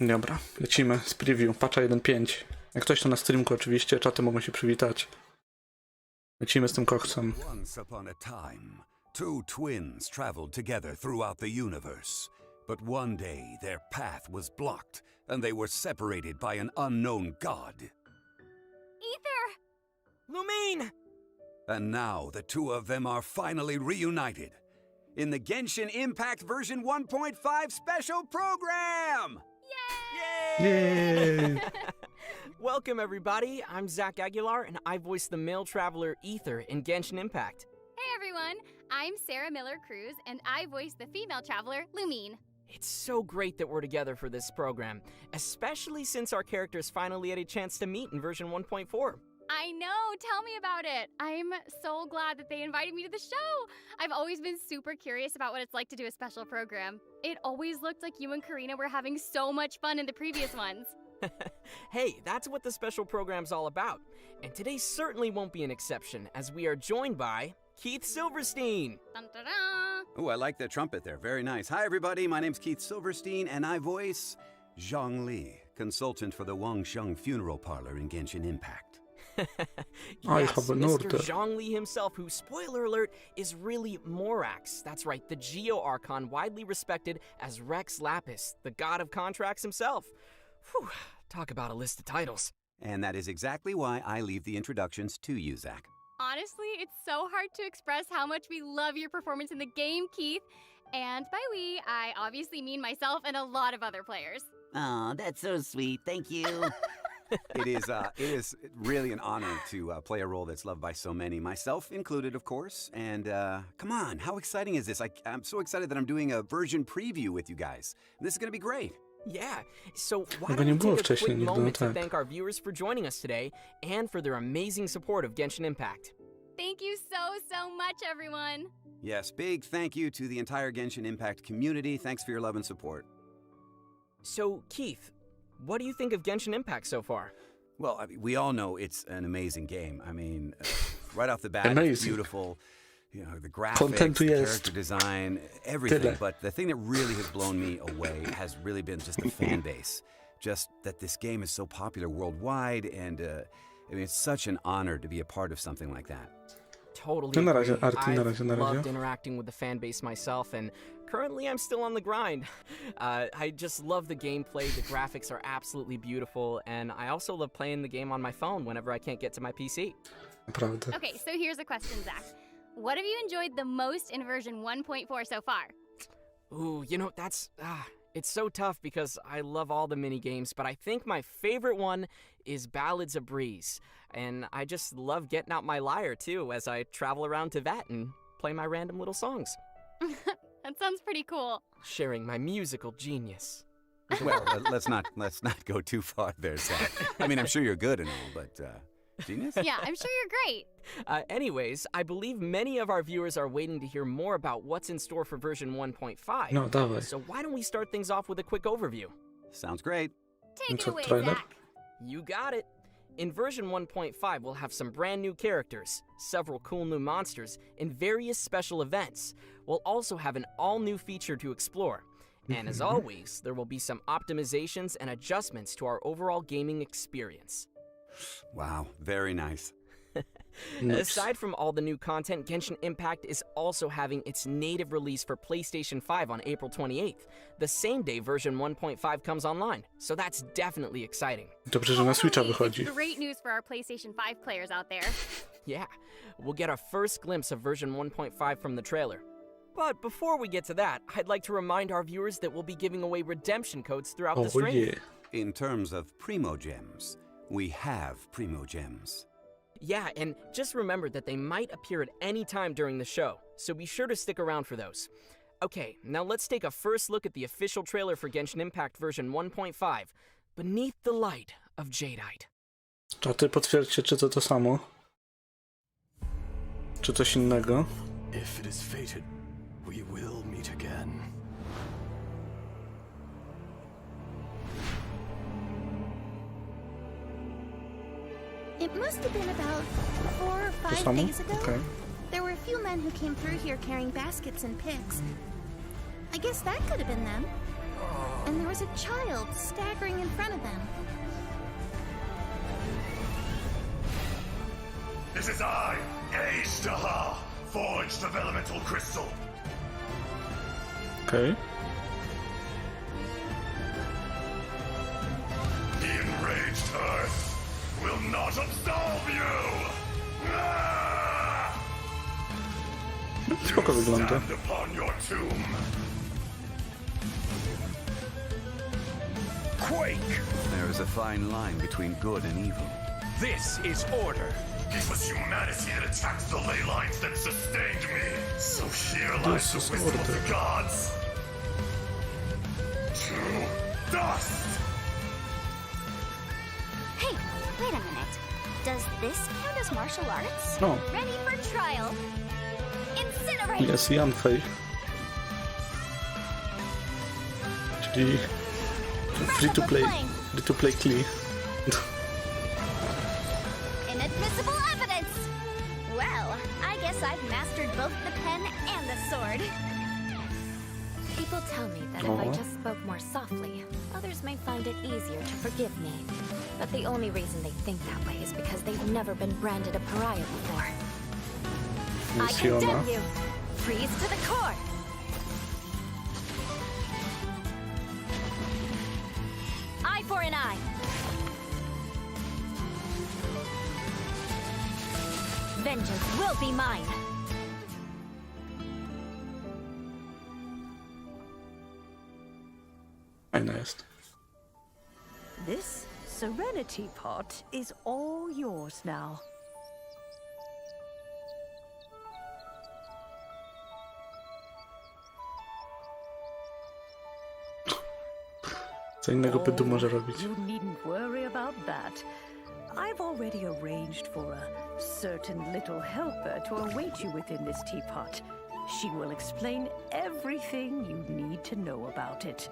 Dobra, lecimy z preview, patcha 1.5. Jak ktoś to na streamku oczywiście, czaty mogą się przywitać. Lecimy z tym koksem. Once upon a time, two twins traveled together throughout the universe. But one day their path was blocked and they were separated by an unknown god. Ether! Lumine! And now the two of them are finally reunited in the Genshin Impact version 1.5 special program! Yay! Welcome, everybody. I'm Zach Aguilar, and I voice the male traveler Ether in Genshin Impact. Hey everyone, I'm Sarah Miller-Cruz, and I voice the female traveler, Lumine. It's so great that we're together for this program, especially since our characters finally had a chance to meet in version 1.4. I know, tell me about it. I'm so glad that they invited me to the show. I've always been super curious about what it's like to do a special program. It always looked like you and Karina were having so much fun in the previous ones. Hey, that's what the special program's all about. And today certainly won't be an exception, as we are joined by Keith Silverstein. Dun-dun-dun. Oh, I like the trumpet there. Very nice. Hi, everybody. My name's Keith Silverstein, and I voice Zhongli, consultant for the Wangsheng Funeral Parlor in Genshin Impact. I Yes, have an Mr. order. Zhongli himself, who, spoiler alert, is really Morax. That's right, the Geo-Archon widely respected as Rex Lapis, the god of contracts himself. Whew, talk about a list of titles. And that is exactly why I leave the introductions to you, Zach. Honestly, it's so hard to express how much we love your performance in the game, Keith. And by we, I obviously mean myself and a lot of other players. Oh, that's so sweet. Thank you. It is really an honor to play a role that's loved by so many, myself included, of course. And come on, how exciting is this? I'm so excited that I'm doing a version preview with you guys. This is going to be great. Yeah, so why Tego don't nie we było take a wcześniej quick nigdy, no moment to tak. thank our viewers for joining us today and for their amazing support of Genshin Impact. Thank you so much, everyone. Yes, big thank you to the entire Genshin Impact community. Thanks for your love and support. So, Keith, what do you think of Genshin Impact so far? Well, I mean, we all know it's an amazing game. I mean, right off the bat, it's Amazing. beautiful. You know, the graphics, Content the jest. character design, everything. Tyle. But the thing that really has blown me away has really been just the fan base. Just that this game is so popular worldwide, and I mean, it's such an honor to be a part of something like that. Totally No na agree. razie, Arty, na I've razie, na razie. loved interacting with the fan base myself, and currently I'm still on the grind. I just love the gameplay, the graphics are absolutely beautiful, and I also love playing the game on my phone whenever I can't get to my PC. Naprawdę. Okay, so here's a question, Zach. What have you enjoyed the most in version 1.4 so far? Ooh, you know, it's so tough because I love all the mini games, but I think my favorite one is Ballads of Breeze. And I just love getting out my lyre too as I travel around Teyvat and play my random little songs, That sounds pretty cool. sharing my musical genius. Well, let's not go too far there, Zach. I mean, I'm sure you're good and all, but genius? Yeah, I'm sure you're great. Anyways, I believe many of our viewers are waiting to hear more about what's in store for version 1.5. No, dawaj. So why don't we start things off with a quick overview? Sounds great. Take it Co, away, trailer? Zach. You got it. In version 1.5, we'll have some brand new characters, several cool new monsters, and various special events. We'll also have an all-new feature to explore. And as always, there will be some optimizations and adjustments to our overall gaming experience. Wow, very nice. Nice. Aside from all the new content, Genshin Impact is also having its native release for PlayStation 5 on April 28th, the same day version 1.5 comes online, so that's definitely exciting. Dobrze, że na Switcha Hooray! wychodzi. It's great news for our PlayStation 5 players out there. Yeah, we'll get a first glimpse of version 1.5 from the trailer. But before we get to that, I'd like to remind our viewers that we'll be giving away redemption codes throughout the Oh stream. yeah. In terms of Primogems, we have Primogems. Yeah, and just remember that they might appear at any time during the show, so be sure to stick around for those. Okay, now let's take a first look at the official trailer for Genshin Impact version 1.5, Beneath the Light of Jadeite. Czaty, potwierdźcie, czy to samo? Czy coś innego? If it is fated, we will meet again. It must have been about 4 or To 5 samo? days ago. Okej. There were a few men who came through here carrying baskets and picks. I guess that could have been them. and there was a child staggering in front of them. This is I, Gacha, forged of elemental crystal. Okej. The enraged earth will not absolve you! Ah! Spoko wygląda. Stand upon your tomb. Quake! There is a fine line between good and evil. This is order. It was humanity that attacked the ley lines that sustained me. So here lies This the is wisdom of order. the gods. To dust! Hey, wait a minute. Does this count as martial arts? No, Ready for trial. Incinerate! jest Janfej. Czyli free to play Klee. Inadmissible evidence! Well, I guess I've mastered both the pen and the sword. People tell me that if I just spoke more softly, others may find it easier to forgive me. But the only reason they think that way is because they've never been branded a pariah before. I Jest Jona. condemn you! Freeze to the core! Eye for an eye! Vengeance will be mine! Fajna jest. This Serenity Pot is all yours now. Co innego Pydu może robić. You needn't worry about that. I've already arranged for a certain little helper to await you within this teapot. She will explain everything you need to know about it.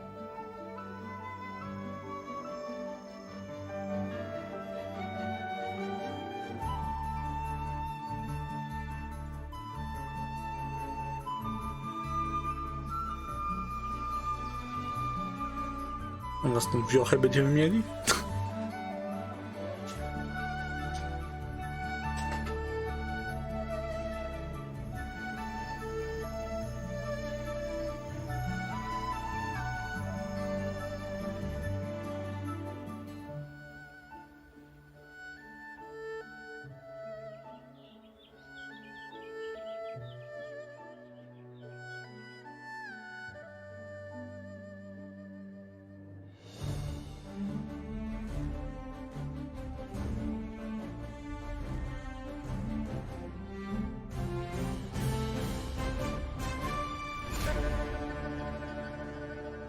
A własną wiochę będziemy mieli?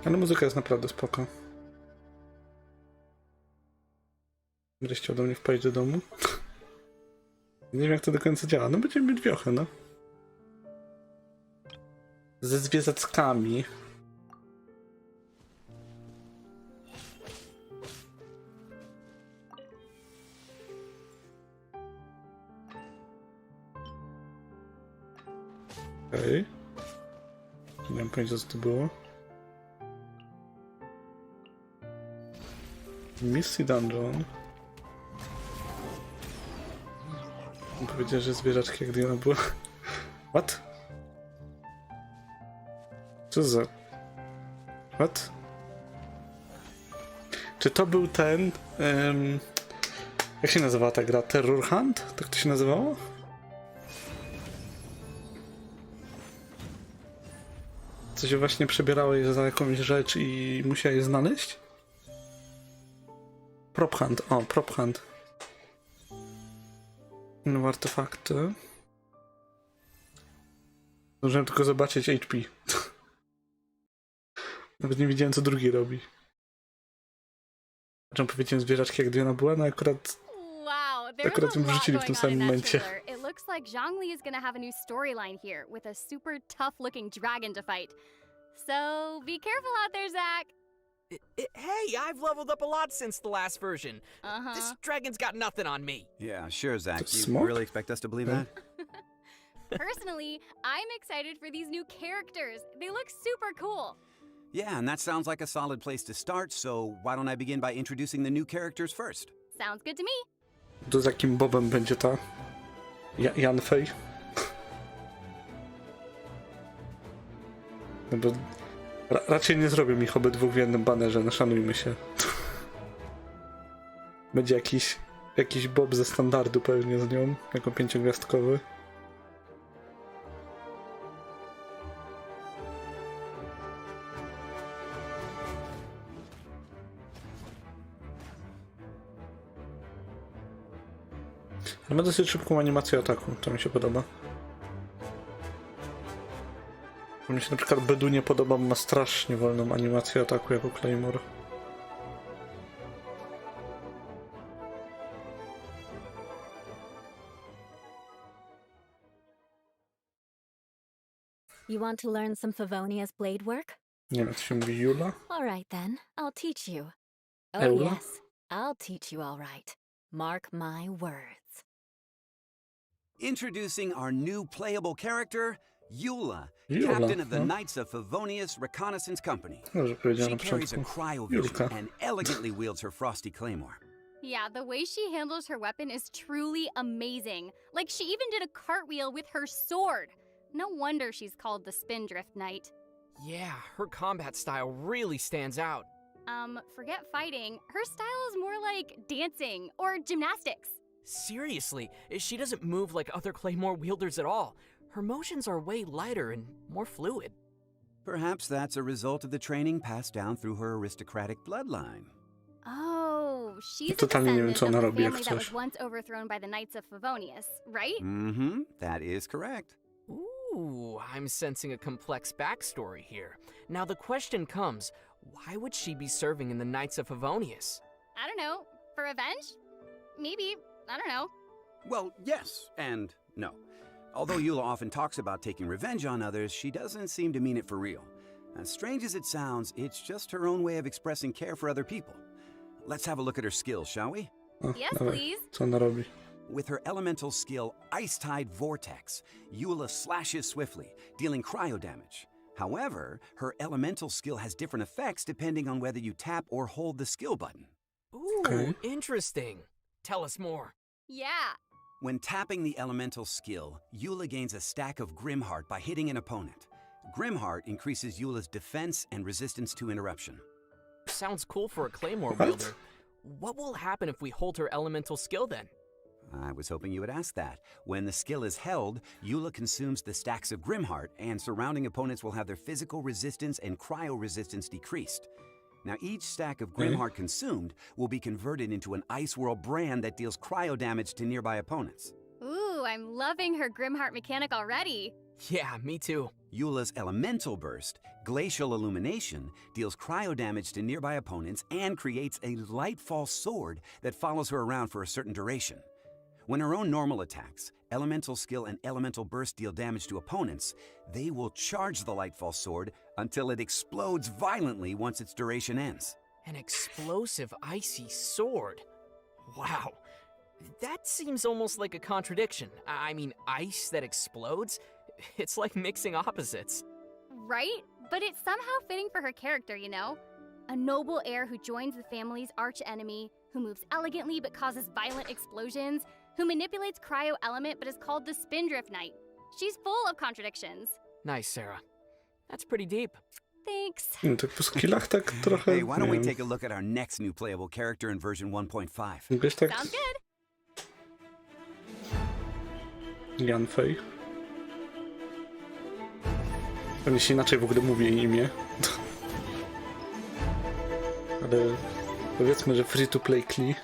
Ale muzyka jest naprawdę spoko. Będę chciał do mnie wpaść do domu. Nie wiem jak to do końca działa. No będziemy mieć wiochę, no. Ze zwierzackami. Okej. Nie mam pojęcia co to było. Misty Dungeon. Powiedział, że zwierzaczki jak Diana była. What? Co za... What? Czy to był ten... jak się nazywała ta gra? Terror Hunt? Tak to się nazywało? Co się właśnie przebierało je za jakąś rzecz i musiała je znaleźć? Prop Hunt. O, Prop Hunt. No artefakty. Zdążyłem tylko zobaczyć HP. Nawet nie wiedziałem co drugi robi. Czemu powiedziałem zwierzaczki jak Diana była? No akurat... Wow, there Akurat is a ją lot wrzucili w going tym on in samym that momencie. trailer. It looks like Zhongli is gonna have a new storyline here with a super tough-looking dragon to fight. So be careful out there, Zach. Hey, I've leveled up a lot since the last version. This dragon's got nothing on me. Yeah, sure, Zach. The You smoke? really expect us to believe that? Personally, I'm excited for these new characters. They look super cool. Yeah, and that sounds like a solid place to start, so why don't I begin by introducing the new characters first? Sounds good to me. To z jakim Bobem będzie ta Janfej? No bo raczej nie zrobią ich obydwu w jednym banerze, no szanujmy się. Będzie jakiś Bob ze standardu pewnie z nią, jako 5-gwiazdkowy. Ale ma dosyć szybką animację ataku, to mi się podoba. Mi się na przykład Bedu nie podoba, bo ma strasznie wolną animację ataku jako Claymore. You want to learn some Favonia's blade work? Nie wiem, jak to się mówi, Jula? All right then, I'll teach you. Oh Eula? yes, I'll teach you all right. Mark my words. Introducing our new playable character, Eula, Eula, captain of the huh? Knights of Favonius Reconnaissance Company. Dobrze powiedziałem She na carries a początku. cryovision Julka. and elegantly wields her frosty claymore. Yeah, the way she handles her weapon is truly amazing. Like, she even did a cartwheel with her sword. No wonder she's called the Spindrift Knight. Yeah, her combat style really stands out. Forget fighting. Her style is more like dancing or gymnastics. Seriously, she doesn't move like other Claymore wielders at all. Her motions are way lighter and more fluid. Perhaps that's a result of the training passed down through her aristocratic bloodline. Oh, she's a Totalnie nie wiem, descendant co of ona the robi, jak family that coś. was once overthrown by the Knights of Favonius, right? Mm-hmm, that is correct. Ooh, I'm sensing a complex backstory here. Now the question comes, why would she be serving in the Knights of Favonius? I don't know. For revenge? Maybe. I don't know. Well, yes and no. Although Eula often talks about taking revenge on others, she doesn't seem to mean it for real. As strange as it sounds, it's just her own way of expressing care for other people. Let's have a look at her skills, shall we? O, Yes, dawaj. please. Co ona robi? With her elemental skill, Ice Tide Vortex, Eula slashes swiftly, dealing cryo damage. However, her elemental skill has different effects depending on whether you tap or hold the skill button. Ooh, Okay. interesting. Tell us more. Yeah. When tapping the elemental skill, Eula gains a stack of Grimheart by hitting an opponent. Grimheart increases Eula's defense and resistance to interruption. Sounds cool for a Claymore What? wielder. What will happen if we hold her elemental skill then? I was hoping you would ask that. When the skill is held, Eula consumes the stacks of Grimheart, and surrounding opponents will have their physical resistance and cryo resistance decreased. Now, each stack of Grimheart consumed will be converted into an Ice World brand that deals cryo damage to nearby opponents. Ooh, I'm loving her Grimheart mechanic already. Yeah, me too. Eula's Elemental Burst, Glacial Illumination, deals cryo damage to nearby opponents and creates a Lightfall sword that follows her around for a certain duration. When her own normal attacks, Elemental Skill and Elemental Burst deal damage to opponents, they will charge the Lightfall sword until it explodes violently once its duration ends. An explosive icy sword. Wow. That seems almost like a contradiction. I mean, ice that explodes? It's like mixing opposites. Right? But it's somehow fitting for her character, you know? A noble heir who joins the family's arch-enemy, who moves elegantly but causes violent explosions, who manipulates cryo element but is called the Spindrift Knight. She's full of contradictions. Nice, Sarah. That's pretty deep. Thanks. Nie, tak po skillach tak trochę, Hey, why don't we nie wiem. take a look at our next new playable character in version 1.5? Gdzieś tak Sounds good. Janfej. Pewnie się inaczej w ogóle mówi jej imię. Ale powiedzmy, że free to play Klee.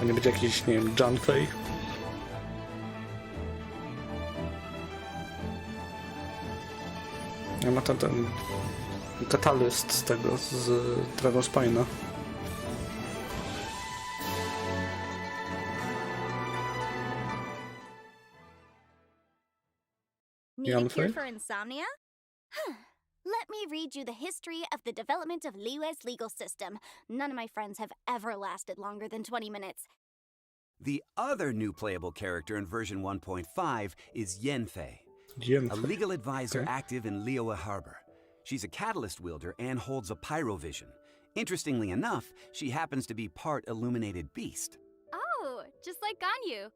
A nie będzie jakiś, nie wiem, Janfej. Ja ma ten katalyst z tego, z Dragon Spine'a. Need a cure Yanfei? for insomnia? Let me read you the history of the development of Liyue's legal system. None of my friends have ever lasted longer than 20 minutes. The other new playable character in version 1.5 is Yanfei. A legal advisor active in Liyue Harbor. She's a catalyst wielder and holds a pyrovision. Interestingly enough, she happens to be part illuminated beast. Oh, just like Ganyu.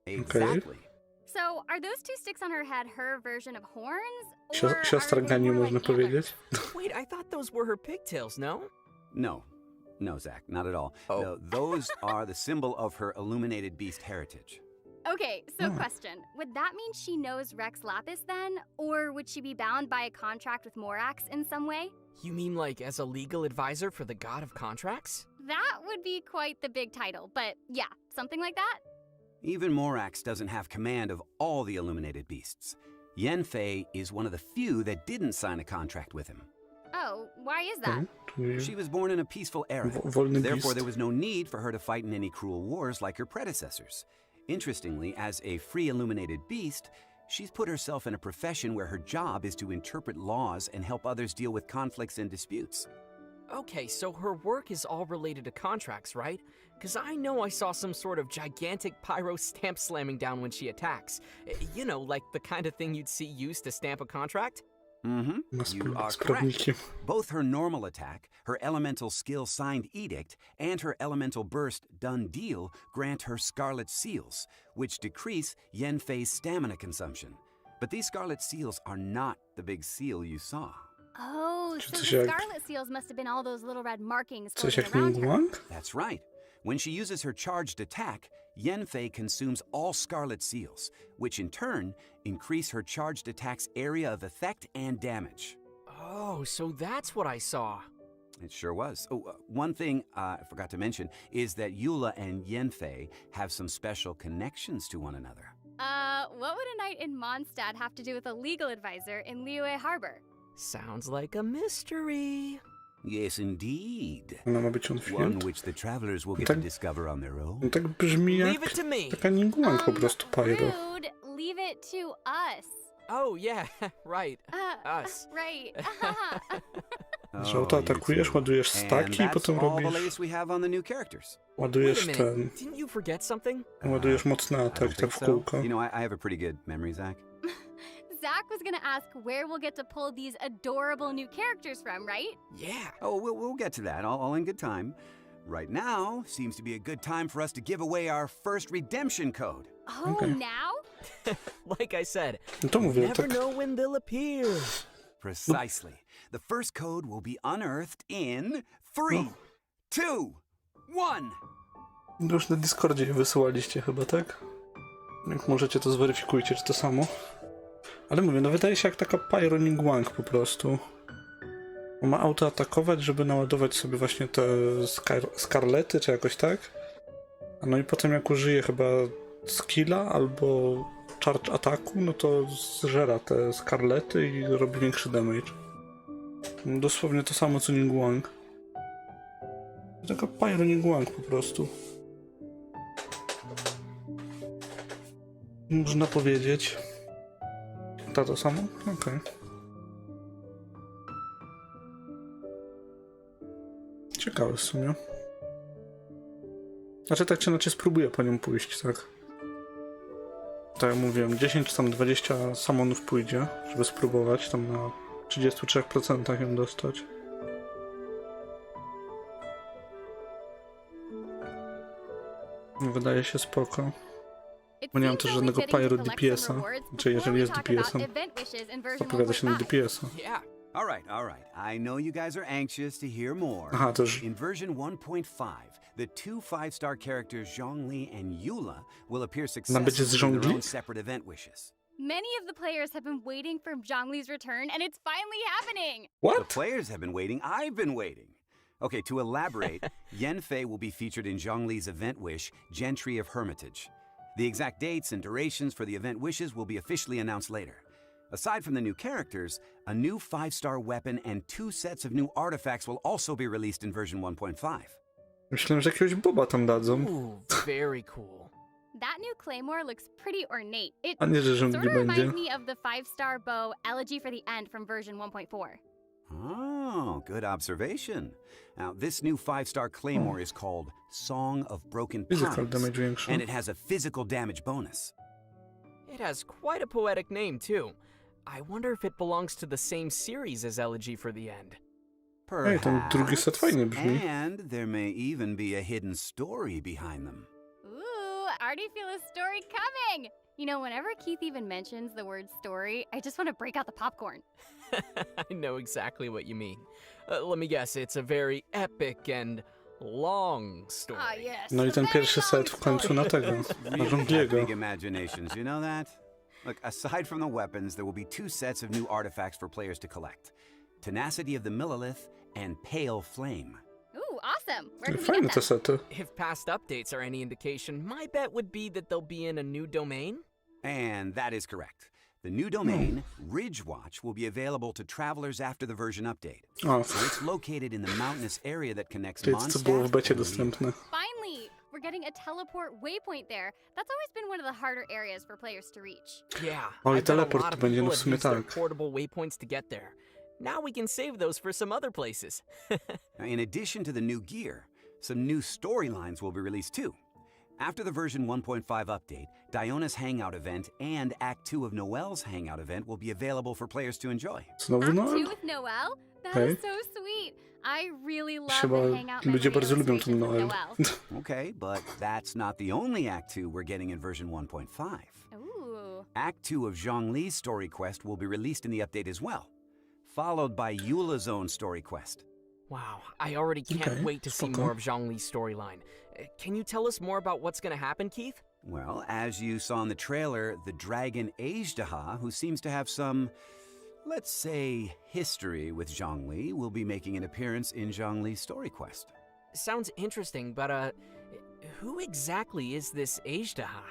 Exactly. So, are those two sticks on her head her version of horns? Siostra Ganyu, można powiedzieć. Wait, I thought those were her pigtails, no? No, Zach, not at all. Oh. No, those are the symbol of her illuminated beast heritage. Okay, so question. Would that mean she knows Rex Lapis then? Or would she be bound by a contract with Morax in some way? You mean like as a legal advisor for the god of contracts? That would be quite the big title, but yeah, something like that? Even Morax doesn't have command of all the illuminated beasts. Yanfei is one of the few that didn't sign a contract with him. Oh, why is that? She was born in a peaceful era. Wolny Therefore, beast. there was no need for her to fight in any cruel wars like her predecessors. Interestingly, as a free illuminated beast, she's put herself in a profession where her job is to interpret laws and help others deal with conflicts and disputes. Okay, so her work is all related to contracts, right? Because I know I saw some sort of gigantic pyro stamp slamming down when she attacks. You know, like the kind of thing you'd see used to stamp a contract? You are z correct. prawnikiem. Both her normal attack, her elemental skill signed edict, and her elemental burst done deal grant her scarlet seals, which decrease Yanfei's stamina consumption. But these scarlet seals are not the big seal you saw. Oh, so the coś jak- scarlet seals must have been all those little red markings Coś floating jak around her. Ningguang? That's right. When she uses her charged attack, Yanfei consumes all scarlet seals, which in turn increase her charged attack's area of effect and damage. Oh, so that's what I saw. It sure was. Oh, one thing I forgot to mention is that Eula and Yanfei have some special connections to one another. What would a night in Mondstadt have to do with a legal advisor in Liyue Harbor? Sounds like a mystery. Yes, indeed. Ona ma być One Unfield? which the travelers will get Tak- to discover on their own. No tak brzmi Leave jak it to me. taka Ningguang po prostu pyro. Rude. Leave it to us. Oh, yeah, right. Us. Right. Że autoatakujesz, ładujesz And staki i that's potem all the robisz... latest we have on the new characters. Wait a Ładujesz minute. ten... Didn't you forget something? Ładujesz mocny I atak, don't tak think w so. kółko. You know, I have a pretty good memory, Zach. Zach was gonna ask where we'll get to pull these adorable new characters from, right? Yeah. Oh, we'll get to that, all in good time. Right now seems to be a good time for us to give away our first redemption code. Oh, Okay. now? Like I said, No to mówię, never tak... know when they'll appear. Precisely. The first code will be unearthed in 3, 2, 1. Już na Discordzie je wysyłaliście chyba, tak? Jak możecie, to zweryfikujcie, czy to samo. Ale mówię, no wydaje się jak taka Pyro Ningguang po prostu. On ma autoatakować, żeby naładować sobie właśnie te skarlety, czy jakoś tak. A no i potem jak użyje chyba skilla albo charge ataku, no to zżera te skarlety i robi większy damage. No dosłownie to samo co Ningguang. Taka Pyro Ningguang po prostu. Można powiedzieć. To samo? Okej. Ciekawe w sumie. Znaczy tak czy inaczej spróbuję po nią pójść, tak? Tak jak mówiłem, 10 czy tam 20 samonów pójdzie, żeby spróbować tam na 33% ją dostać. Wydaje się spoko. Bo nie mam też żadnego pyro DPS-a. Czy jeżeli jest DPS-em, opowiada się na DPS-a. Yeah. All right. I know you guys are anxious to hear more. Aha, też In version 1.5, the two 5-star characters Zhongli and Eula will appear będzie z successively in their Zhongli? own separate event wishes. Many of the players have been waiting for Zhongli's return, and it's finally happening! The What? players have been waiting. I've been waiting. Okay, to elaborate, Yanfei will be featured in Zhongli's event wish, Gentry of Hermitage. The exact dates and durations for the event wishes will be officially announced later. Aside from the new characters, a new 5-star weapon and 2 sets of new artifacts will also be released in version 1.5. Myślałem, że jakiegoś boba tam dadzą. Ooh, very cool. That new claymore looks pretty ornate. It A nie, że sort żongli of będzie. reminds me of the 5-star bow Elegy for the End from version 1.4. Oh, good observation. Now, this new 5-star claymore is called Song of Broken Physical Pines, damage większy. and it has a physical damage bonus. It has quite a poetic name, too. I wonder if it belongs to the same series as Elegy for the End. Ej, ten drugi set fajnie brzmi. And there may even be a hidden story behind them. Ooh, I already feel a story coming! You know, whenever Keith even mentions the word story, I just want to break out the popcorn. I know exactly what you mean. Let me guess, it's a very epic and long story. Ah, yes. No i ten pierwszy set w końcu na tego, na Really have żongliego. big imaginations, you know that? Look, aside from the weapons, there will be 2 sets of new artifacts for players to collect. Tenacity of the Millilith and Pale Flame. Ooh, awesome! Where can we Fajne get te them? sety. If past updates are any indication, my bet would be that they'll be in a new domain? And that is correct. The new domain, Ridgewatch, will be available to travelers after the version update. O, So it's located in the mountainous area that connects to jest co było w Mondstadt becie and Lille. dostępne. Finally! We're getting a teleport waypoint there. That's always been one of the harder areas for players to reach. Yeah, O, i I bet a teleport lot of będzie, no people w have sumie used their tak. portable waypoints to get there. Now we can save those for some other places. Now, in addition to the new gear, some new storylines will be released too. After the version 1.5 update, Diona's Hangout event and Act 2 of Noelle's Hangout event will be available for players to enjoy. Znowu Act 2 Noel? with Noelle? That Okay. is so sweet. I really love Chyba the hangout ludzie memory bardzo lubią tą illustrations with Noel. Noelle. Okay, but that's not the only Act 2 we're getting in version 1.5. Ooh. Act 2 of Zhongli's story quest will be released in the update as well, followed by Eula's own story quest. Wow, I already can't Okay, wait to see spoko. more of Zhongli's storyline. Can you tell us more about what's gonna happen, Keith? Well, as you saw in the trailer, the dragon Ajdaha, who seems to have some, let's say, history with Zhongli, will be making an appearance in Zhongli's story quest. Sounds interesting, but who exactly is this Ajdaha?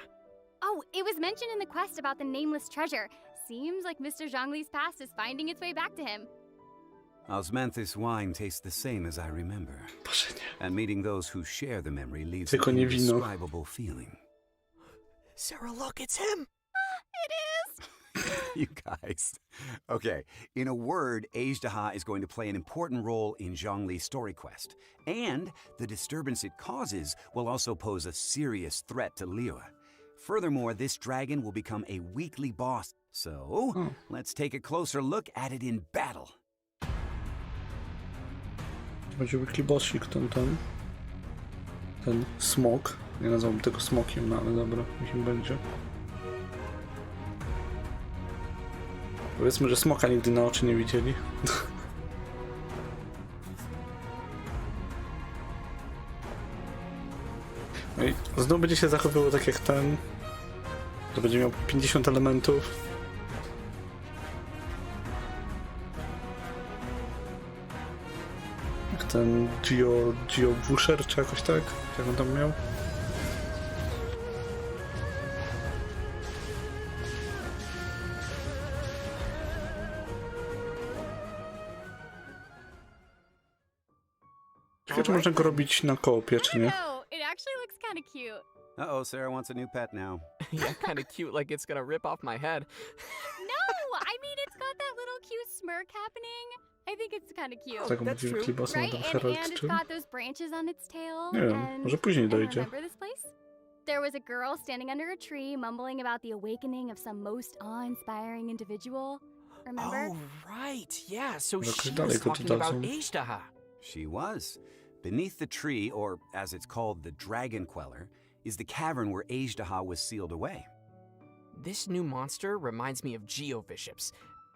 Oh, it was mentioned in the quest about the nameless treasure. Seems like Mr. Zhongli's past is finding its way back to him. Osmanthus wine tastes the same as I remember, Boże nie. and meeting those who share the memory leaves an Tylko nie wino. indescribable feeling. Sarah, look, it's him! It is! You guys. Okay, in a word, Ajdaha is going to play an important role in Zhongli's story quest, and the disturbance it causes will also pose a serious threat to Liyue. Furthermore, this dragon will become a weekly boss, so let's take a closer look at it in battle. Będzie weekly bossik ten smok. Nie nazwałbym tego smokiem, no ale dobra, niech im będzie. Powiedzmy, że smoka nigdy na oczy nie widzieli. No i znowu będzie się zachowywał tak jak ten, że będzie miał 50 elementów. Jak ten Geo Busher, czy jakoś tak? Jak on tam miał? Ciekawe, czy można go robić na koopie, czy I nie? know. It actually looks kind of cute. Uh-oh, Sarah wants a new pet now. Yeah, kinda cute, like it's gonna rip off my head. No, I mean it's got that little cute smirk happening. I think it's kind of cute. Taką that's będzie true. weekly bossa na Right? ten And Herald, it's czy? got those branches on its tail. Nie wiem, and, może później and dojdzie. remember this place? There was a girl standing under a tree mumbling about the awakening of some most awe-inspiring individual. Remember? Oh, right, yeah, so Jakoś she dalej was go tu talking about dadzą. Ajdaha. She was. Beneath the tree, or as it's called, the Dragon Queller, is the cavern where Ajdaha was sealed away. This new monster reminds me of Geoviships.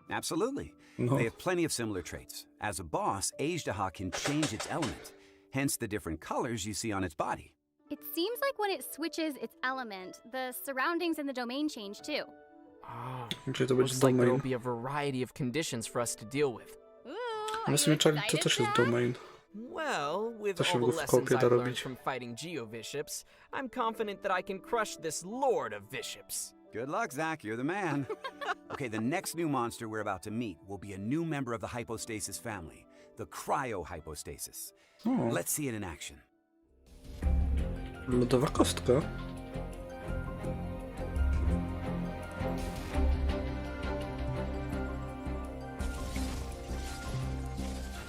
Absolutely. No. They have plenty of similar traits. As a boss, Ajdaha can change its element, hence the different colors you see on its body. It seems like when it switches its element, the surroundings in the domain change too. Oh, Gdzie to będzie looks like domain? there'll be a variety of conditions for us to deal with. Ooh, Ale are w sumie you czarny to excited też for jest that? domain. Well, with To się all w the kopie lessons da I've learned robić. from fighting Geoviships, I'm confident that I can crush this Lord of Viships. Good luck, Zach. You're the man. Okay, the next new monster we're about to meet will be a new member of the Hypostasis family, the Cryohypostasis. O, Let's see it in action. lodowa kostka.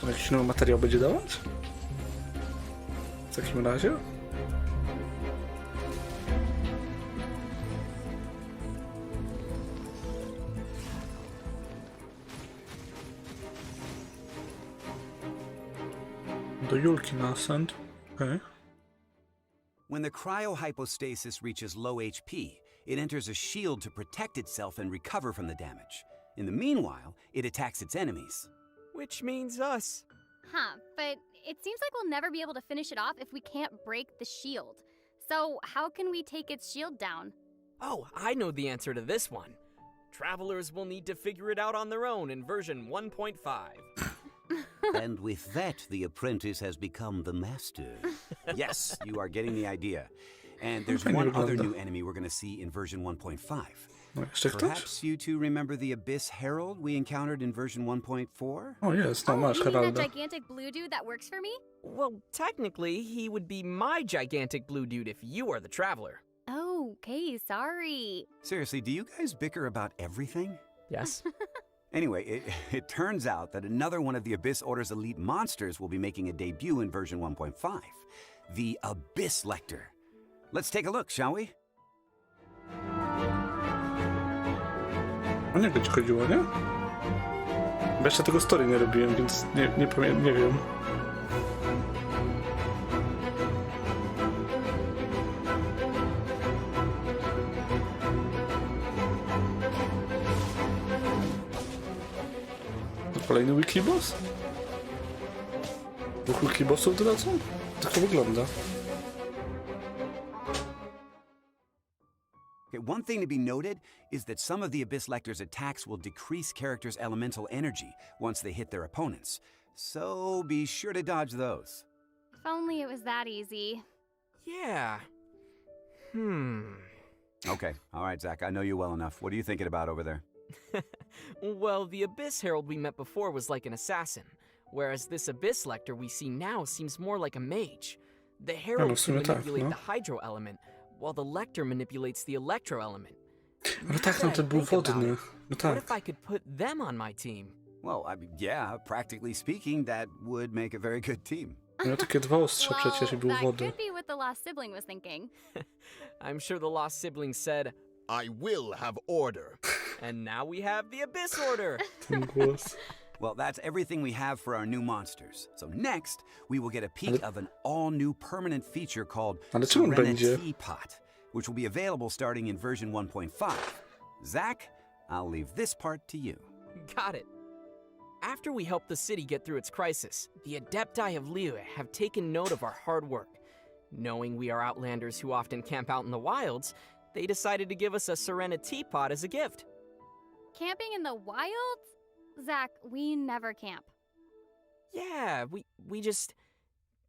To jakiś nowy materiał będzie dawać? W takim razie? Do Julki na ascent. Okej. When the cryohypostasis reaches low HP, it enters a shield to protect itself and recover from the damage. In the meanwhile, it attacks its enemies. Which means us. Huh, but it seems like we'll never be able to finish it off if we can't break the shield. So, how can we take its shield down? Oh, I know the answer to this one. Travelers will need to figure it out on their own in version 1.5. And with that, the apprentice has become the master. Yes, you are getting the idea. And there's Fajnie one other wygląda. new enemy we're going to see in version 1.5. No, jeszcze ktoś? Perhaps you two remember the Abyss Herald we encountered in version 1.4? O, jest, no Oh, masz you mean that Heralda. gigantic blue dude that works for me? Well, technically, he would be my gigantic blue dude if you are the traveler. Oh, okay, sorry. Seriously, do you guys bicker about everything? Yes? Anyway, it turns out that another one of the Abyss Order's elite monsters will be making a debut in version 1.5. The Abyss Lector. Let's take a look, shall we? O niego ci chodziło, nie? Bo jeszcze tego story nie robiłem, więc nie wiem. To kolejny weekly boss? Dwóch weekly bossów dolecą? Tak to wygląda. Okay, one thing to be noted is that some of the Abyss Lector's attacks will decrease characters' elemental energy once they hit their opponents. So be sure to dodge those. If only it was that easy. Yeah. Okay, all right, Zach, I know you well enough. What are you thinking about over there? Well, the Abyss Herald we met before was like an assassin, whereas this Abyss Lector we see now seems more like a mage. The Herald w can sumie tak, manipulate no. the hydro element, while the Lector manipulates the electro element. Ale tak, no ten był wodny. No What tak. if I could put them on my team? Well, I mean, yeah, practically speaking, that would make a very good team. Miał takie dwa ostrze przecież i był that wody. could be what the lost sibling was thinking. I'm sure the lost sibling said, I will have order. and now we have the Abyss Order. Ten głos. Well, that's everything we have for our new monsters. So next, we will get a peek of an all-new permanent feature called Ale czym on będzie? Teapot, which will be available starting in version 1.5. Zach, I'll leave this part to you. Got it. After we help the city get through its crisis, the Adepti of Liyue have taken note of our hard work. Knowing we are outlanders who often camp out in the wilds, they decided to give us a Serena teapot as a gift. Camping in the wilds? Zach, we never camp. Yeah, we just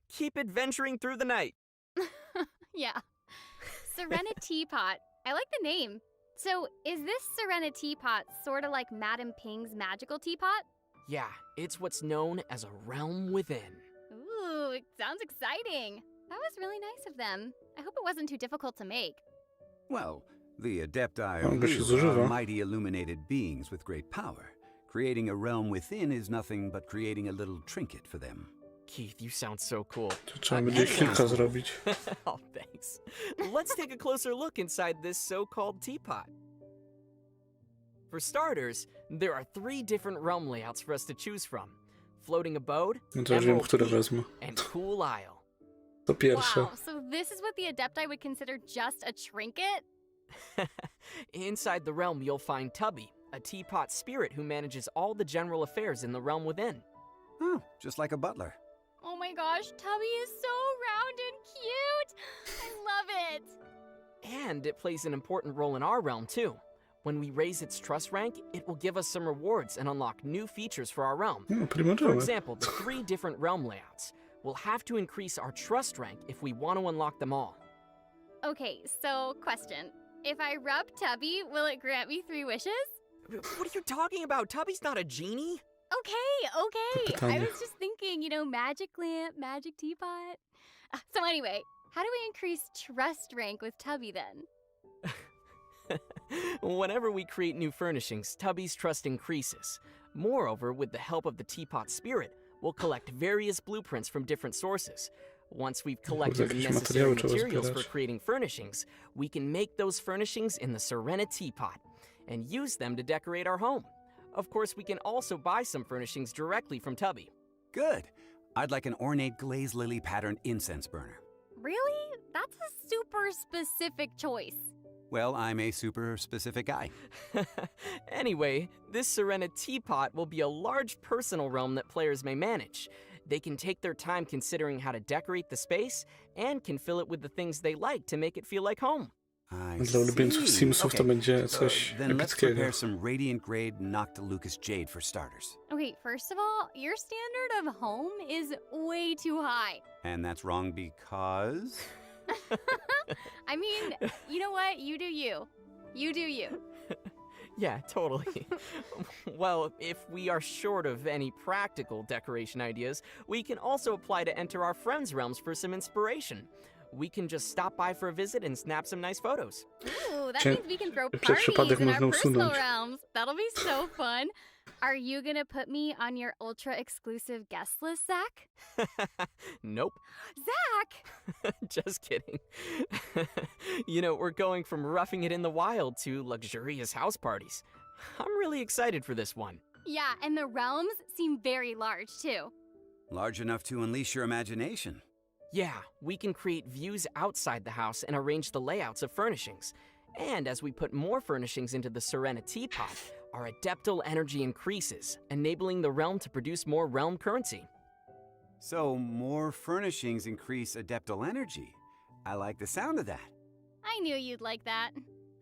keep adventuring through the night. Yeah. Serena Teapot. I like the name. So, is this Serena Teapot sort of like Madame Ping's magical teapot? Yeah, it's what's known as a realm within. Ooh, it sounds exciting. That was really nice of them. I hope it wasn't too difficult to make. Well, the Adepti On of by się Liyue zużywa. are mighty illuminated beings with great power. Creating a realm within is nothing but creating a little trinket for them. Keith, you sound so cool. To trzeba będzie kilka zrobić. Oh, thanks. Let's take a closer look inside this so-called teapot. For starters, there are 3 different realm layouts for us to choose from. Floating Abode, No to już wiem, Emerald które Peak, wezmę. and Cool Isle. To pierwsze. Wow, so this is what the Adepti would consider just a trinket? Inside the realm, you'll find Tubby, a teapot spirit who manages all the general affairs in the realm within. Oh, just like a butler. Oh my gosh, Tubby is so round and cute! I love it! And it plays an important role in our realm, too. When we raise its trust rank, it will give us some rewards and unlock new features for our realm. No, For Primogemy. example, the 3 different realm layouts. We'll have to increase our trust rank if we want to unlock them all. Okay, so question. If I rub Tubby, will it grant me 3 wishes? What are you talking about? Tubby's not a genie. Okay. I pytanie. was just thinking, magic lamp, magic teapot. So anyway, how do we increase trust rank with Tubby then? Whenever we create new furnishings, Tubby's trust increases. Moreover, with the help of the teapot spirit, we'll collect various blueprints from different sources. Once we've collected the jakieś necessary materiały trzeba materials for zbierać. creating furnishings, we can make those furnishings in the Serena teapot and use them to decorate our home. Of course, we can also buy some furnishings directly from Tubby. Good. I'd like an ornate glazed lily patterned incense burner. Really? That's a super specific choice. Well, I'm a super specific guy. Anyway, this Serena teapot will be a large personal realm that players may manage. They can take their time considering how to decorate the space and can fill it with the things they like to make it feel like home. I Dla ulubieńców see. Simsów to będzie coś Then let's epickiego. prepare some radiant grade Noctilucous jade for starters. Okay, first of all, your standard of home is way too high. And that's wrong because... I mean, you know what? You do you. You do you. Yeah, totally. Well, if we are short of any practical decoration ideas, we can also apply to enter our friends' realms for some inspiration. We can just stop by for a visit and snap some nice photos. Ooh, that Cie- means we can throw przez parties przypadek in our można personal usunąć. realms. That'll be so fun. Are you gonna put me on your ultra exclusive guest list, Zach? Nope. Zach! Just kidding. You know, we're going from roughing it in the wild to luxurious house parties. I'm really excited for this one. Yeah, and the realms seem very large too. Large enough to unleash your imagination. Yeah, we can create views outside the house and arrange the layouts of furnishings. And as we put more furnishings into the Serena teapot, our adeptal energy increases, enabling the realm to produce more realm currency. So more furnishings increase adeptal energy. I like the sound of that. I knew you'd like that.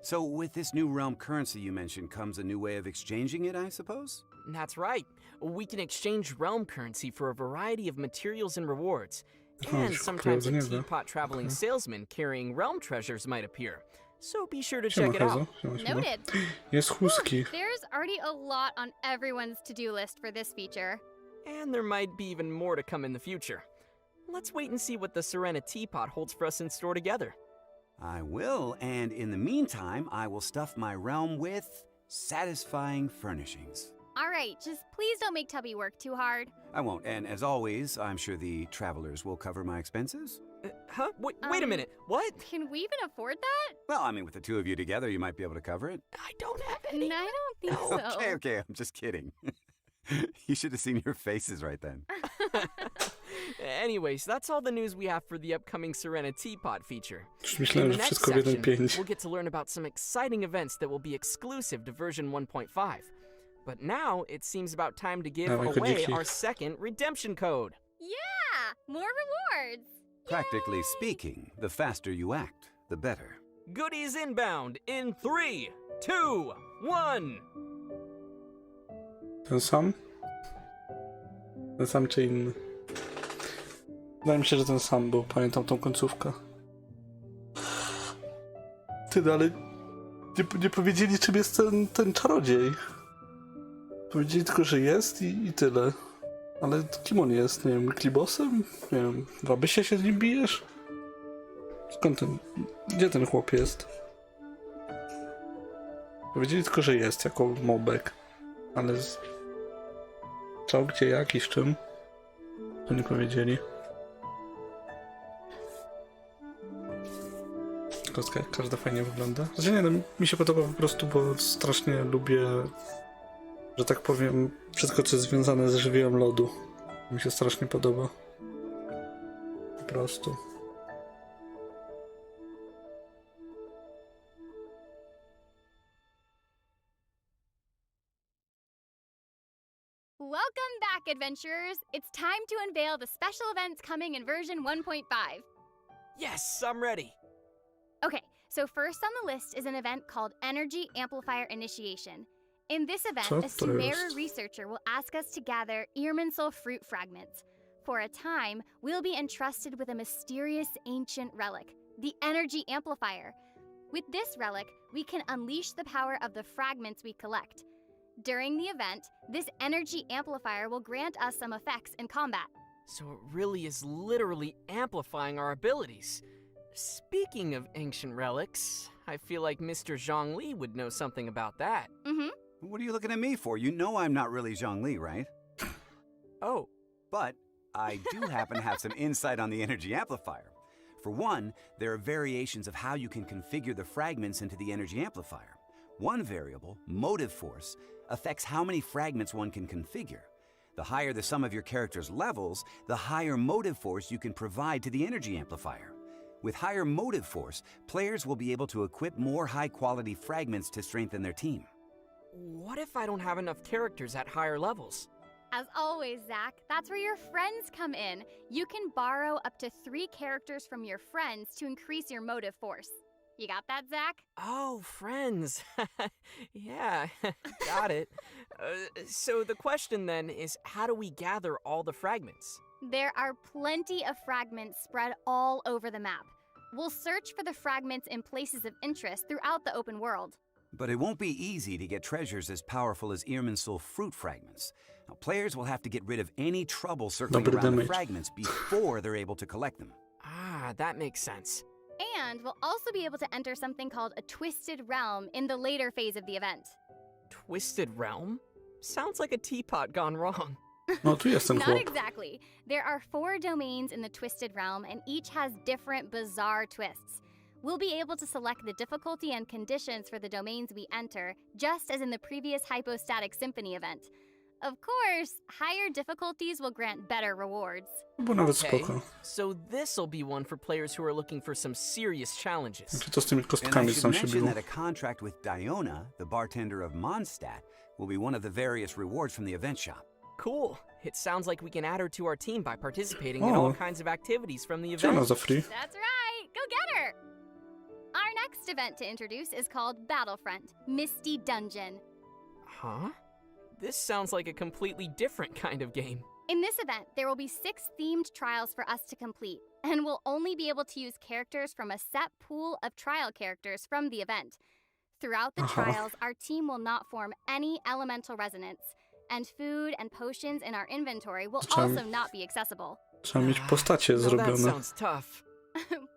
So with this new realm currency you mentioned comes a new way of exchanging it, I suppose? That's right. We can exchange realm currency for a variety of materials and rewards. Oh, And sometimes a niezłe. teapot traveling salesman carrying realm treasures might appear. So be sure to check Siema, it out. Kazo. Siema, siema. Noted. Jest Husky. There's already a lot on everyone's to-do list for this feature. And there might be even more to come in the future. Let's wait and see what the Serena teapot holds for us in store together. I will, and in the meantime, I will stuff my realm with satisfying furnishings. All right, just please don't make Tubby work too hard. I won't, and as always, I'm sure the travelers will cover my expenses. Huh? Wait a minute. What? Can we even afford that? Well, I mean, with the two of you together, you might be able to cover it. I don't have any. No, I don't think so. Okay, I'm just kidding. You should have seen your faces right then. Anyways, that's all the news we have for the upcoming Serena Teapot feature. Już In myślałem, the że next wszystko w section, 1.5. we'll get to learn about some exciting events that will be exclusive to version 1.5. But now, it seems about time to give Dawaj, away kodziki. our second redemption code. Yeah, more rewards. Practically Yay! speaking, the faster you act, the better. Goodies inbound in 3, 2, 1. Ten sam? Ten sam czy inny? Wydaje mi się, że ten sam, bo pamiętam tą końcówkę. Ty, no ale nie powiedzieli, czym jest ten czarodziej. Powiedzieli tylko, że jest i tyle. Ale kim on jest? Nie wiem, klibosem? Nie wiem, w Abysie się z nim bijesz? Skąd ten... Gdzie ten chłop jest? Powiedzieli tylko, że jest jako mobek. Ale co, gdzie, jak i z czym? To nie powiedzieli. Kostka jak każda fajnie wygląda. Znaczy nie, no, mi się podoba po prostu, bo strasznie lubię, że tak powiem, wszystko co jest związane z żywiołem lodu. Mi się strasznie podoba. Po prostu. Welcome back, adventurers. It's time to unveil the special events coming in version 1.5. Yes, I'm ready. Okay, so first on the list is an event called Energy Amplifier Initiation. In this event, Co a to jest? Sumeru researcher will ask us to gather Irminsul fruit fragments. For a time, we'll be entrusted with a mysterious ancient relic, the Energy Amplifier. With this relic, we can unleash the power of the fragments we collect. During the event, this Energy Amplifier will grant us some effects in combat. So it really is literally amplifying our abilities. Speaking of ancient relics, I feel like Mr. Zhongli would know something about that. Mm-hmm. What are you looking at me for? You know I'm not really Zhongli, right? Oh, But I do happen to have some insight on the energy amplifier. For one, there are variations of how you can configure the fragments into the energy amplifier. One variable, motive force, affects how many fragments one can configure. The higher the sum of your character's levels, the higher motive force you can provide to the energy amplifier. With higher motive force, players will be able to equip more high-quality fragments to strengthen their team. What if I don't have enough characters at higher levels? As always, Zach, that's where your friends come in. You can borrow up to 3 characters from your friends to increase your motive force. You got that, Zach? Oh, friends. Yeah, got it. So the question then is, how do we gather all the fragments? There are plenty of fragments spread all over the map. We'll search for the fragments in places of interest throughout the open world. But it won't be easy to get treasures as powerful as Irminsul fruit fragments. Now, players will have to get rid of any trouble circling Double around the damage. fragments before they're able to collect them. Ah, that makes sense. And we'll also be able to enter something called a Twisted Realm in the later phase of the event. Twisted Realm? Sounds like a teapot gone wrong. No, tu jest ten Not chłop. exactly. There are 4 domains in the Twisted Realm, and each has different bizarre twists. We'll be able to select the difficulty and conditions for the domains we enter, just as in the previous Hypostatic Symphony event. Of course, higher difficulties will grant better rewards. Bo nawet Okay, spoko. so this'll be one for players who are looking for some serious challenges. Czy to z tymi And I kostkami, co should tam się mention biło? that a contract with Diona, the bartender of Mondstadt, will be one of the various rewards from the event shop. Cool. It sounds like we can add her to our team by participating in all Oh. kinds of activities from the Co ona event. za free? That's right! Go get her! Our next event to introduce is called Battlefront Misty Dungeon. Huh? This sounds like a completely different kind of game. In this event, there will be 6 themed trials for us to complete, and we'll only be able to use characters from a set pool of trial characters from the event. Throughout the Uh-huh. trials, our team will not form any elemental resonance, and food and potions in our inventory will Czemu? also not be accessible. Trzeba mieć postacie Now that zrobione. sounds tough.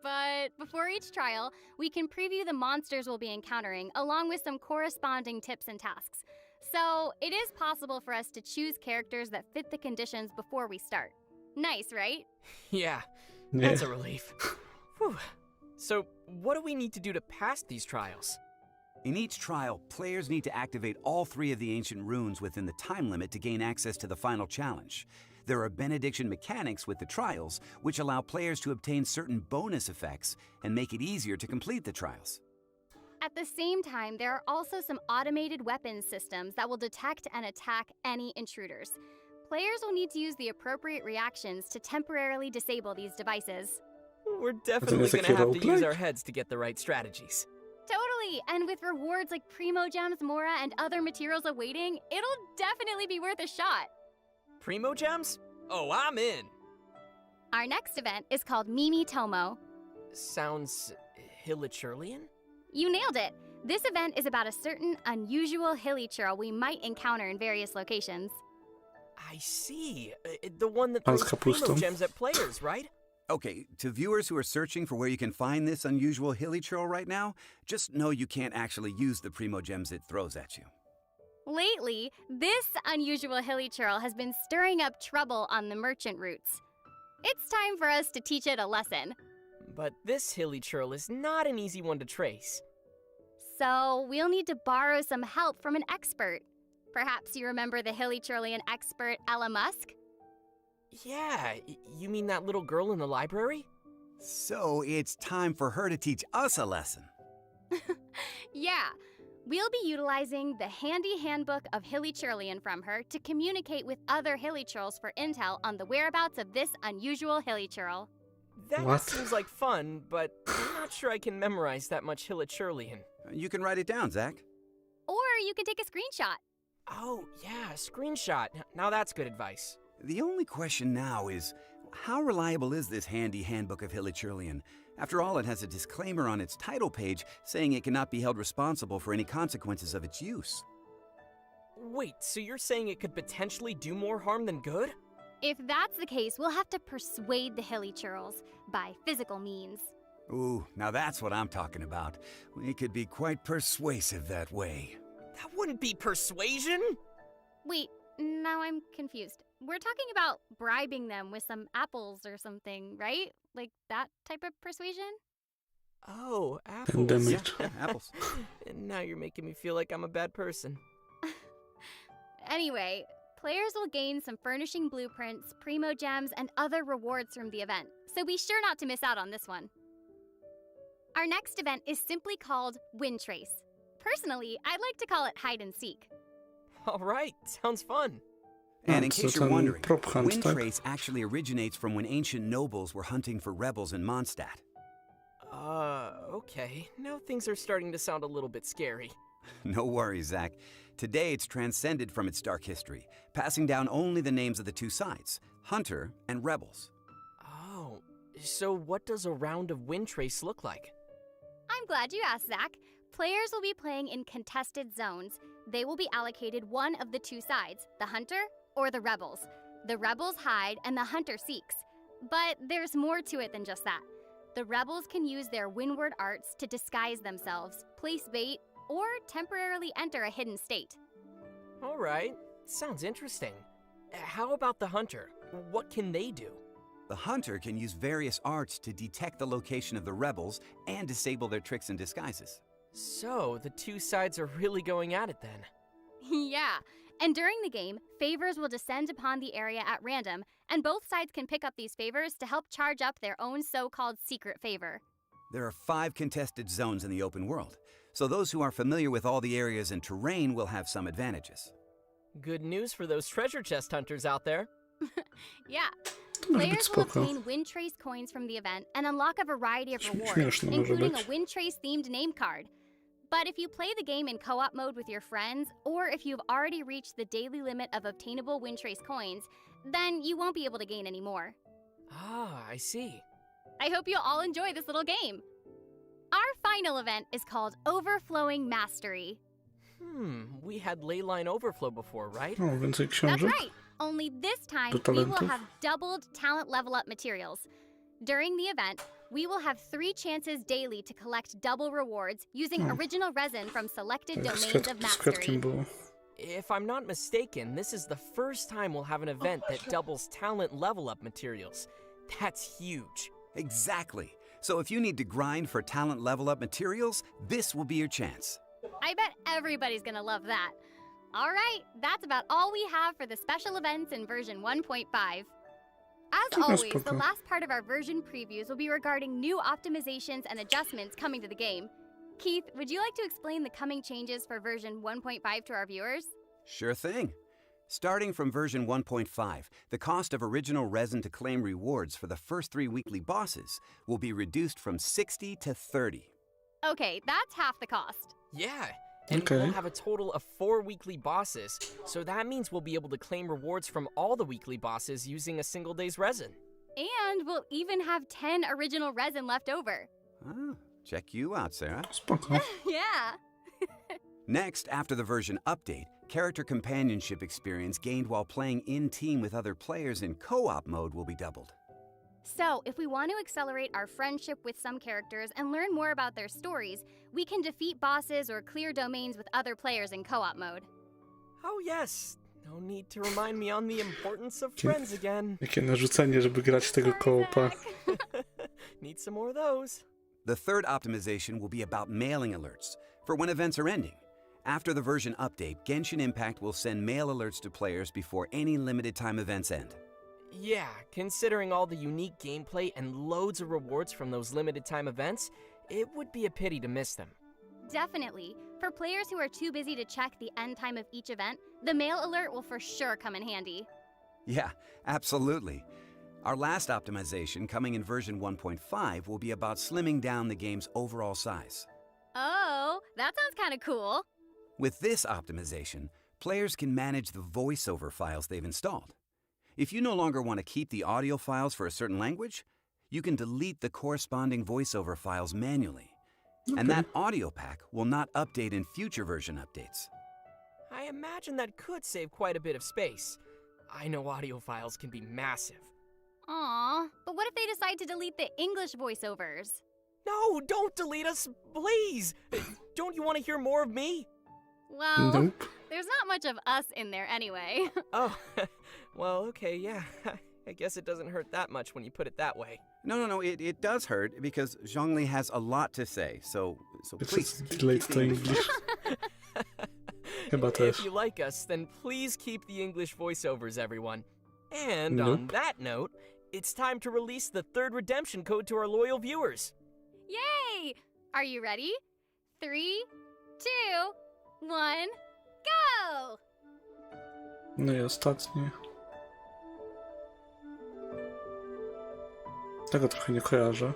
But before each trial, we can preview the monsters we'll be encountering, along with some corresponding tips and tasks. So it is possible for us to choose characters that fit the conditions before we start. Nice, right? Yeah, Nie. that's a relief. Whew. So, what do we need to do to pass these trials? In each trial, players need to activate all 3 of the ancient runes within the time limit to gain access to the final challenge. There are benediction mechanics with the trials, which allow players to obtain certain bonus effects and make it easier to complete the trials. At the same time, there are also some automated weapons systems that will detect and attack any intruders. Players will need to use the appropriate reactions to temporarily disable these devices. We're definitely it's a gonna have to use roguelike? our heads to get the right strategies. Totally! And with rewards like Primogems, Mora, and other materials awaiting, it'll definitely be worth a shot. Primogems? Oh, I'm in. Our next event is called Mimi Tomo. Sounds Hilichurlian? You nailed it! This event is about a certain unusual hilly churl we might encounter in various locations. I see. The one that Pan z throws kapustą. Primogems at players, right? Okay, to viewers who are searching for where you can find this unusual hilly churl right now, just know you can't actually use the Primogems it throws at you. Lately, this unusual hilly churl has been stirring up trouble on the merchant routes. It's time for us to teach it a lesson. But this Hilichurl is not an easy one to trace. So we'll need to borrow some help from an expert. Perhaps you remember the Hilichurlian expert Ella Musk? Yeah, you mean that little girl in the library? So it's time for her to teach us a lesson. Yeah, we'll be utilizing the handy handbook of Hilichurlian from her to communicate with other Hilichurls for intel on the whereabouts of this unusual Hilichurl. That What? seems like fun, but I'm not sure I can memorize that much Hilichurlian. You can write it down, Zach. Or you can take a screenshot. Oh, yeah, screenshot. Now that's good advice. The only question now is, how reliable is this handy handbook of Hilichurlian? After all, it has a disclaimer on its title page saying it cannot be held responsible for any consequences of its use. Wait, so you're saying it could potentially do more harm than good? If that's the case, we'll have to persuade the Hilichurls by physical means. Ooh, now that's what I'm talking about. We could be quite persuasive that way. That wouldn't be persuasion! Wait, now I'm confused. We're talking about bribing them with some apples or something, right? Like that type of persuasion? Oh, apples. Pandemic. Yeah, apples. And now you're making me feel like I'm a bad person. Anyway, players will gain some furnishing blueprints, Primogems, and other rewards from the event, so be sure not to miss out on this one. Our next event is simply called Wind Trace. Personally, I'd like to call it Hide and Seek. All right, sounds fun. And in so case you're ten wondering, prop hunt, Wind tak? Trace actually originates from when ancient nobles were hunting for rebels in Mondstadt. Okay. Now things are starting to sound a little bit scary. No worries, Zach. Today it's transcended from its dark history, passing down only the names of the two sides, Hunter and Rebels. Oh, so what does a round of Wind Trace look like? I'm glad you asked, Zach. Players will be playing in contested zones. They will be allocated one of the two sides, the Hunter or the Rebels. The Rebels hide and the Hunter seeks. But there's more to it than just that. The Rebels can use their windward arts to disguise themselves, place bait, or temporarily enter a hidden state. All right, sounds interesting. How about the Hunter? What can they do? The Hunter can use various arts to detect the location of the Rebels and disable their tricks and disguises. So, the two sides are really going at it then. Yeah, and during the game, favors will descend upon the area at random, and both sides can pick up these favors to help charge up their own so-called secret favor. There are 5 contested zones in the open world, so those who are familiar with all the areas and terrain will have some advantages. Good news for those treasure chest hunters out there. Yeah. To może być Players will spoko. obtain Wind Trace coins from the event and unlock a variety of rewards, Śmieszne może including być. a Wind Trace themed name card. But if you play the game in co-op mode with your friends, or if you've already reached the daily limit of obtainable Wind Trace coins, then you won't be able to gain any more. Ah, I see. I hope you'll all enjoy this little game. Our final event is called Overflowing Mastery. We had Leyline Overflow before, right? O, więcej That's książek? right. Only this time, Do we will talentów? have doubled talent level up materials. During the event, we will have 3 chances daily to collect double rewards using original resin from selected Tak, domains of z mastery. kwiatkiem było. If I'm not mistaken, this is the first time we'll have an event that doubles talent level up materials. That's huge. Exactly. So if you need to grind for talent level up materials, this will be your chance. I bet everybody's gonna love that. All right, that's about all we have for the special events in version 1.5. As Spoko, always, the spoko. last part of our version previews will be regarding new optimizations and adjustments coming to the game. Keith, would you like to explain the coming changes for version 1.5 to our viewers? Sure thing. Starting from version 1.5, the cost of original resin to claim rewards for the first 3 weekly bosses will be reduced from 60 to 30. Okay, that's half the cost. Yeah, and Okay. we'll have a total of 4 weekly bosses, so that means we'll be able to claim rewards from all the weekly bosses using a single day's resin. And we'll even have 10 original resin left over. Ah, check you out, Sarah. Spoko. Yeah. Next, after the version update, character companionship experience gained while playing in team with other players in co-op mode will be doubled. So, if we want to accelerate our friendship with some characters and learn more about their stories, we can defeat bosses or clear domains with other players in co-op mode. Oh yes, no need to remind me on the importance of friends again. Jakie narzucenie, żeby grać tego koopa. Need some more of those. The third optimization will be about mailing alerts for when events are ending. After the version update, Genshin Impact will send mail alerts to players before any limited time events end. Yeah, considering all the unique gameplay and loads of rewards from those limited time events, it would be a pity to miss them. Definitely. For players who are too busy to check the end time of each event, the mail alert will for sure come in handy. Yeah, absolutely. Our last optimization, coming in version 1.5, will be about slimming down the game's overall size. Oh, that sounds kind of cool. With this optimization, players can manage the voiceover files they've installed. If you no longer want to keep the audio files for a certain language, you can delete the corresponding voiceover files manually. And that audio pack will not update in future version updates. I imagine that could save quite a bit of space. I know audio files can be massive. Aw, but what if they decide to delete the English voiceovers? No, don't delete us, please! Don't you want to hear more of me? Well, Nope. there's not much of us in there anyway. Oh, well, okay, yeah. I guess it doesn't hurt that much when you put it that way. No, it does hurt because Zhongli has a lot to say, so It's please. delayed to English. Chyba też. If you like us, then please keep the English voiceovers, everyone. And on Nope. that note, it's time to release the third redemption code to our loyal viewers. Yay! Are you ready? 3, 2, 1, go! No i ostatnie. Tego trochę nie kojarzę.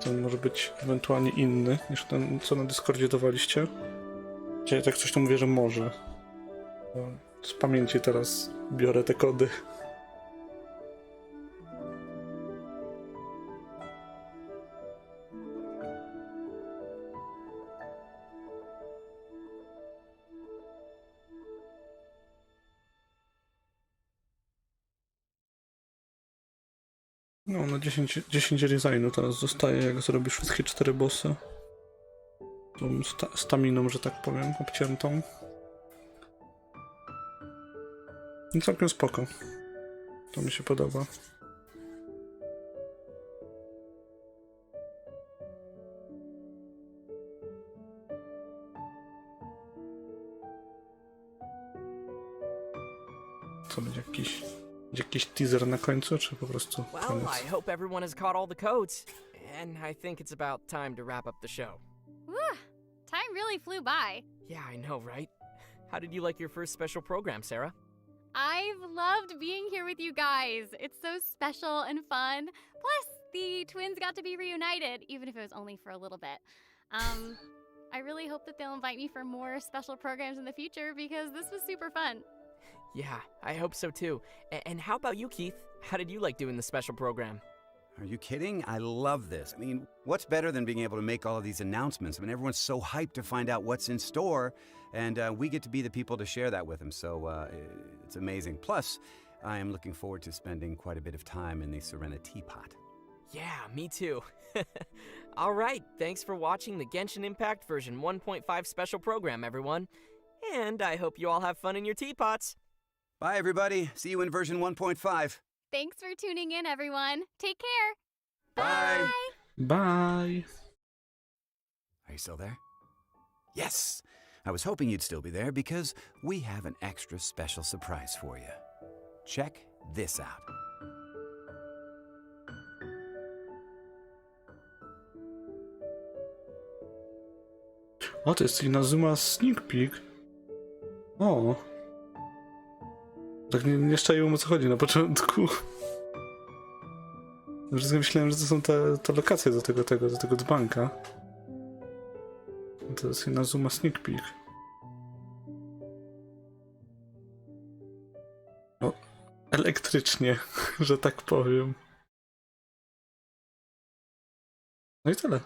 Ten może być ewentualnie inny niż ten, co na Discordzie dawaliście. Ja tak coś tu mówię, że może. Bo z pamięci teraz biorę te kody. No, na 10 designu teraz zostaje, jak zrobisz wszystkie 4 bossy. Tą staminą, że tak powiem, obciętą. I całkiem spoko. To mi się podoba. Co będzie jakiś teaser na końcu, czy po prostu Well, koniec? I hope everyone has caught all the codes. And I think it's about time to wrap up the show. Whew, time really flew by. Yeah, I know, right? How did you like your first special program, Sarah? I've loved being here with you guys. It's so special and fun. Plus, the twins got to be reunited, even if it was only for a little bit. I really hope that they'll invite me for more special programs in the future because this was super fun. Yeah, I hope so too. And how about you, Keith? How did you like doing the special program? Are you kidding? I love this. I mean, what's better than being able to make all of these announcements? I mean, everyone's so hyped to find out what's in store, and we get to be the people to share that with them, so it's amazing. Plus, I am looking forward to spending quite a bit of time in the Serena Teapot. Yeah, me too. All right, thanks for watching the Genshin Impact version 1.5 special program, everyone. And I hope you all have fun in your teapots. Bye, everybody. See you in version 1.5. Thanks for tuning in, everyone. Take care. Bye. Bye! Are you still there? Yes! I was hoping you'd still be there because we have an extra special surprise for you. Check this out. O, to jest Inazuma Sneak Peek. O! Tak nie szczaiłem, o co chodzi na początku. Wszystko myślałem, że to są te lokacje do tego dzbanka. To jest Inazuma Sneak Peek. O, elektrycznie, że tak powiem. No i tyle.